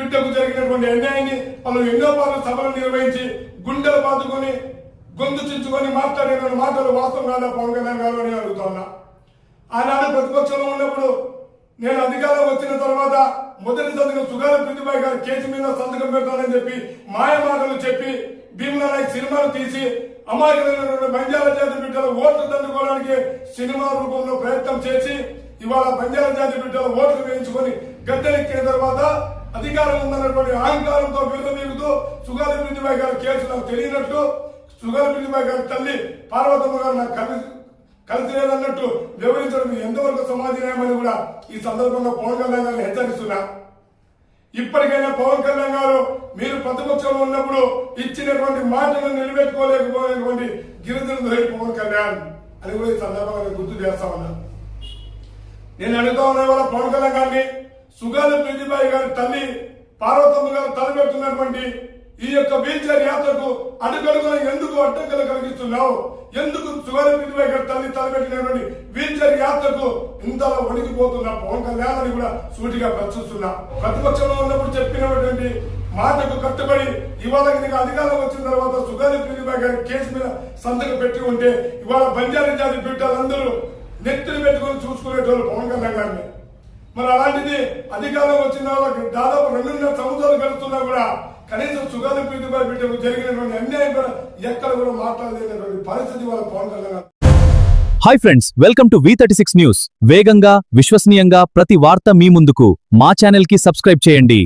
బిడ్డకు జరిగినటువంటి అన్యాయాన్ని వాళ్ళు ఎన్నో పాలు సభలు నిర్వహించి గుండెలు బాదుకొని గొంతు చించుకొని మాట్లాడిన మాటలు వాస్తవం కాదా పవన్ కళ్యాణ్ గారు అని అడుగుతా ఉన్నా. ఆనాడు ప్రతిపక్షంలో ఉన్నప్పుడు నేను అధికారం వచ్చిన తర్వాత మొదటి సంతకం సుగాల ప్రీతిబాయి గారు కేసు మీద సంతకం పెడతానని చెప్పి మాయ మాటలు చెప్పి భీమ్లా నాయక్ సినిమాలు తీసి అమాయకులైనటువంటి బంజారా జాతి బిడ్డల ఓట్లు దండుకోవడానికి సినిమా రూపంలో ప్రయత్నం చేసి ఇవాళ బంజారా జాతి బిడ్డల ఓట్లు వేయించుకొని గద్దెలెక్కిన తర్వాత అధికారం ఉందన్నటువంటి అహంకారంతో విర్రవీగుతూ సుగాల ప్రీతిబాయి గారి కేసు నాకు తెలియనట్టు సుగాల ప్రీతిబాయి గారి తల్లి పార్వతమ్మ గారు నాకు కలిసి లేదన్నట్టు వివరించడం ఎంతవరకు సమాజమని కూడా ఈ సందర్భంగా పవన్ కళ్యాణ్ గారిని హెచ్చరిస్తున్నా. ఇప్పటికైనా పవన్ కళ్యాణ్ గారు మీరు ప్రతిపక్షంలో ఉన్నప్పుడు ఇచ్చినటువంటి మాటను నిలబెట్టుకోలేకపోయినటువంటి గిరిజన ద్రోహి పవన్ కళ్యాణ్ అని కూడా ఈ సందర్భంగా గుర్తు చేస్తా ఉన్నా. నేను అడుగుతా ఉన్నా వాళ్ళ పవన్ కళ్యాణ్ గారిని సుగాల ప్రీతిబాయి గారి తల్లి పార్వతమ్మ గారు తలపెడుతున్నటువంటి ఈ యొక్క వీల్చైర్ యాత్రకు అడుగడుగున ఎందుకు అడ్డంకులు కలిగిస్తున్నావు? ఎందుకు సుగాల ప్రీతిబాయి గారి తల్లి తలపెట్టినటువంటి వీల్చైర్ యాత్రకు ఇంతలా వణికిపోతున్నా పవన్ కళ్యాణ్ అని కూడా సూటిగా ప్రశ్నిస్తున్నా. ప్రతిపక్షంలో ఉన్నప్పుడు చెప్పినటువంటి మాటకు కట్టుబడి ఇవాళ అధికారం వచ్చిన తర్వాత సుగాల ప్రీతిబాయి గారి కేసు మీద సంతకం పెట్టి ఉంటే ఇవాళ బంజారా జాతి బిడ్డలందరూ నెత్తిని పెట్టుకుని చూసుకునేటోళ్ళు పవన్ కళ్యాణ్ గారిని. మరి అలాంటిది అధికారం వచ్చిన వాళ్ళకి దాదాపు 2.5 సంవత్సరాలు గడుస్తున్నా కూడా కనీసం సుగాల ప్రీతిబాయి బిడ్డకు జరిగినటువంటి అన్యాయం కూడా ఎక్కడ కూడా మాట్లాడలేనటువంటి పరిస్థితి వాళ్ళ Pawan Kalyan. Hi friends, welcome to V36 news. వేగంగా విశ్వసనీయంగా ప్రతి వార్త మీ ముందుకు మా ఛానల్ కి సబ్స్క్రైబ్ చేయండి.